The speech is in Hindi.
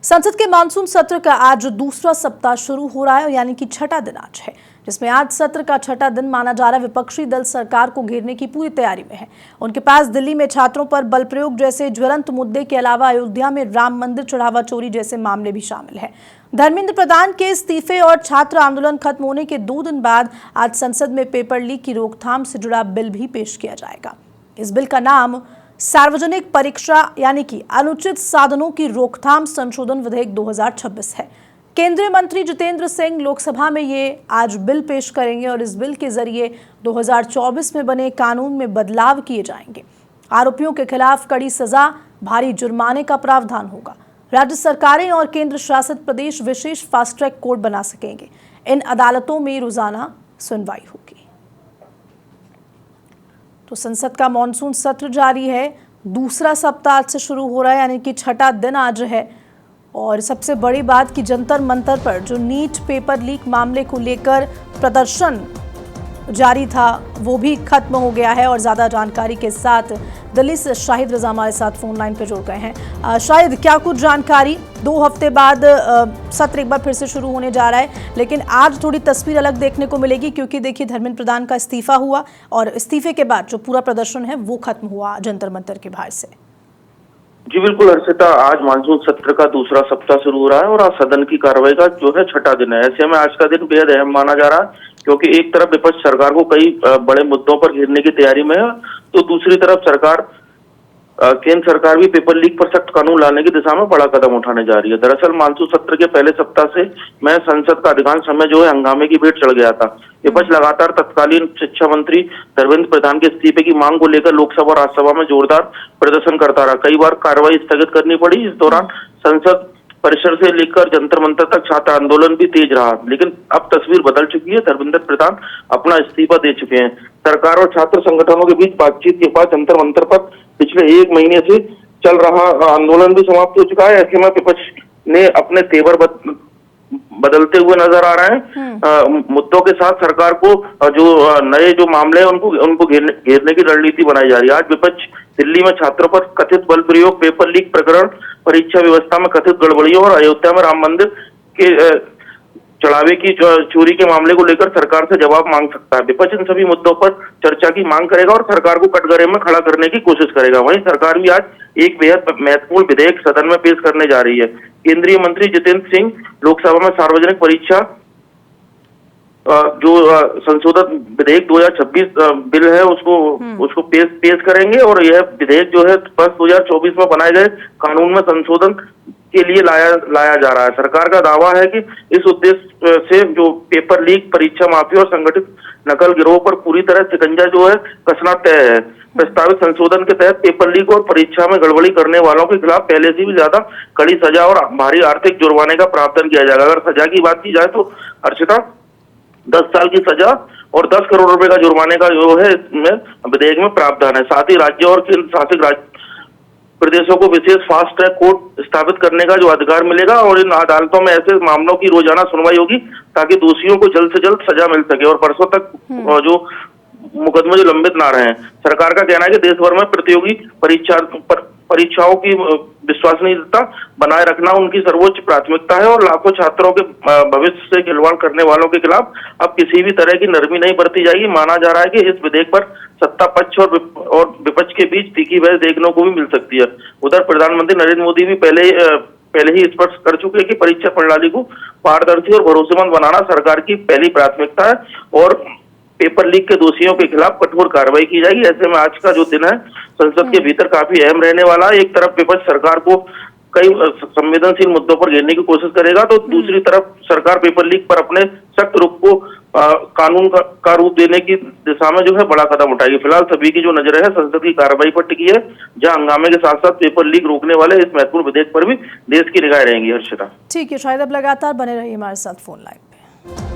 संसद के मानसून सत्र का आज दूसरा सप्ताह शुरू हो रहा है, यानी कि छठा दिन आज है, जिसमें आज सत्र का छठा दिन माना जा रहा है। विपक्षी दल सरकार को घेरने की पूरी तैयारी में है। उनके पास दिल्ली में छात्रों पर बल प्रयोग जैसे ज्वलंत मुद्दे के अलावा अयोध्या में राम मंदिर चढ़ावा चोरी जैसे मामले भी शामिल हैं। धर्मेंद्र प्रधान के इस्तीफे और छात्र आंदोलन खत्म होने के 2 दिन बाद आज संसद में पेपर लीक की रोकथाम से जुड़ा बिल भी पेश किया जाएगा। इस बिल का नाम सार्वजनिक परीक्षा यानी कि अनुचित साधनों की रोकथाम संशोधन विधेयक 2026 है। केंद्रीय मंत्री जितेंद्र सिंह लोकसभा में ये आज बिल पेश करेंगे और इस बिल के जरिए 2024 में बने कानून में बदलाव किए जाएंगे। आरोपियों के खिलाफ कड़ी सजा, भारी जुर्माने का प्रावधान होगा। राज्य सरकारें और केंद्र शासित प्रदेश विशेष फास्ट ट्रैक कोर्ट बना सकेंगे। इन अदालतों में रोजाना सुनवाई होगी। तो संसद का मॉनसून सत्र जारी है, दूसरा सप्ताह आज से शुरू हो रहा है, यानी कि छठा दिन आज है। और सबसे बड़ी बात कि जंतर मंतर पर जो नीट पेपर लीक मामले को लेकर प्रदर्शन जारी था वो भी खत्म हो गया है। और ज़्यादा जानकारी के साथ दिल्ली से शाहिद रजा हमारे साथ फोन लाइन पर जुड़ गए हैं। शाहिद, क्या कुछ जानकारी? 2 हफ्ते बाद सत्र एक बार फिर से शुरू होने जा रहा है, लेकिन आज थोड़ी तस्वीर अलग देखने को मिलेगी, क्योंकि देखिए धर्मेंद्र प्रधान का इस्तीफा हुआ और इस्तीफे के बाद जो पूरा प्रदर्शन है वो खत्म हुआ जंतर मंतर के बाहर से। जी बिल्कुल हर्षिता, आज मानसून सत्र का दूसरा सप्ताह शुरू हो रहा है और आज सदन की कार्रवाई का जो है छठा दिन है। ऐसे में आज का दिन बेहद अहम माना जा रहा है, क्योंकि एक तरफ विपक्ष सरकार को कई बड़े मुद्दों पर घेरने की तैयारी में है, तो दूसरी तरफ केंद्र सरकार भी पेपर लीक पर सख्त कानून लाने की दिशा में बड़ा कदम उठाने जा रही है। दरअसल मानसून सत्र के पहले सप्ताह से मैं संसद का अधिकांश समय जो है हंगामे की भेंट चढ़ गया था। विपक्ष लगातार तत्कालीन शिक्षा मंत्री धर्मेंद्र प्रधान के इस्तीफे की मांग को लेकर लोकसभा और राज्यसभा में जोरदार प्रदर्शन करता रहा। कई बार कार्रवाई स्थगित करनी पड़ी। इस दौरान संसद परिसर से लेकर जंतर मंतर तक छात्र आंदोलन भी तेज रहा, लेकिन अब तस्वीर बदल चुकी है। धर्मेंद्र प्रधान अपना इस्तीफा दे चुके हैं। सरकार और छात्र संगठनों के बीच बातचीत के बाद जंतर मंतर पर पिछले 1 महीने से चल रहा आंदोलन भी समाप्त हो चुका है। ऐसे में विपक्ष ने अपने तेवर बदलते हुए नजर आ रहे हैं। मुद्दों के साथ सरकार को जो नए जो मामले हैं उनको घेरने की रणनीति बनाई जा रही है। आज विपक्ष दिल्ली में छात्रों पर कथित बल प्रयोग, पेपर लीक प्रकरण, परीक्षा व्यवस्था में कथित गड़बड़ियों और अयोध्या में राम मंदिर के चढ़ावे की चोरी के मामले को लेकर सरकार से जवाब मांग सकता है। विपक्ष इन सभी मुद्दों पर चर्चा की मांग करेगा और सरकार को कटघरे में खड़ा करने की कोशिश करेगा। वहीं सरकार भी आज एक बेहद महत्वपूर्ण विधेयक सदन में पेश करने जा रही है। केंद्रीय मंत्री जितेंद्र सिंह लोकसभा में सार्वजनिक परीक्षा जो संशोधन विधेयक 2026 बिल है उसको पेश करेंगे और यह विधेयक जो है वर्ष 2024 में बनाए गए कानून में संशोधन के लिए लाया जा रहा है। सरकार का दावा है कि इस उद्देश्य से जो पेपर लीक, परीक्षा माफी और संगठित नकल गिरोह पर पूरी तरह शिकंजा जो है कसना तय है। प्रस्तावित संशोधन के तहत पेपर लीक और परीक्षा में गड़बड़ी करने वालों के खिलाफ पहले से भी ज्यादा कड़ी सजा और भारी आर्थिक जुर्माने का प्रावधान किया जाएगा। अगर सजा की बात की जाए तो हर्षिता 10 साल की सजा और 10 करोड़ रुपए का जुर्माने का जो है इसमें विधेयक में प्रावधान है। साथ ही राज्य और केंद्र शासित प्रदेशों को विशेष फास्ट ट्रैक कोर्ट स्थापित करने का जो अधिकार मिलेगा और इन अदालतों में ऐसे मामलों की रोजाना सुनवाई होगी, ताकि दोषियों को जल्द से जल्द सजा मिल सके और वर्षों तक जो मुकदमे जो लंबित ना रहे। सरकार का कहना है कि देश भर में प्रतियोगी परीक्षाओं की विश्वसनीयता बनाए रखना उनकी सर्वोच्च प्राथमिकता है और लाखों छात्रों के भविष्य से खिलवाड़ करने वालों के खिलाफ अब किसी भी तरह की नरमी नहीं बरती जाएगी। माना जा रहा है कि इस विधेयक पर सत्ता पक्ष और विपक्ष के बीच तीखी बहस देखने को भी मिल सकती है। उधर प्रधानमंत्री नरेंद्र मोदी भी पहले ही स्पष्ट कर चुके हैं कि परीक्षा प्रणाली को पारदर्शी और भरोसेमंद बनाना सरकार की पहली प्राथमिकता है और पेपर लीक के दोषियों के खिलाफ कठोर कार्रवाई की जाएगी। ऐसे में आज का जो दिन है संसद के भीतर काफी अहम रहने वाला है। एक तरफ विपक्ष सरकार को कई संवेदनशील मुद्दों पर घेरने की कोशिश करेगा, तो दूसरी तरफ सरकार पेपर लीक पर अपने सख्त रुख को कानून का रूप देने की दिशा में जो है बड़ा कदम उठाएगी। फिलहाल सभी की जो नजर है संसद की कार्रवाई पर टिकी है, जहां हंगामे के साथ साथ पेपर लीक रोकने वाले इस महत्वपूर्ण विधेयक पर भी देश की निगाहें रहेंगी। हर्षिता, ठीक है शायद, अब लगातार बने रहिए हमारे साथ फोन लाइन पे।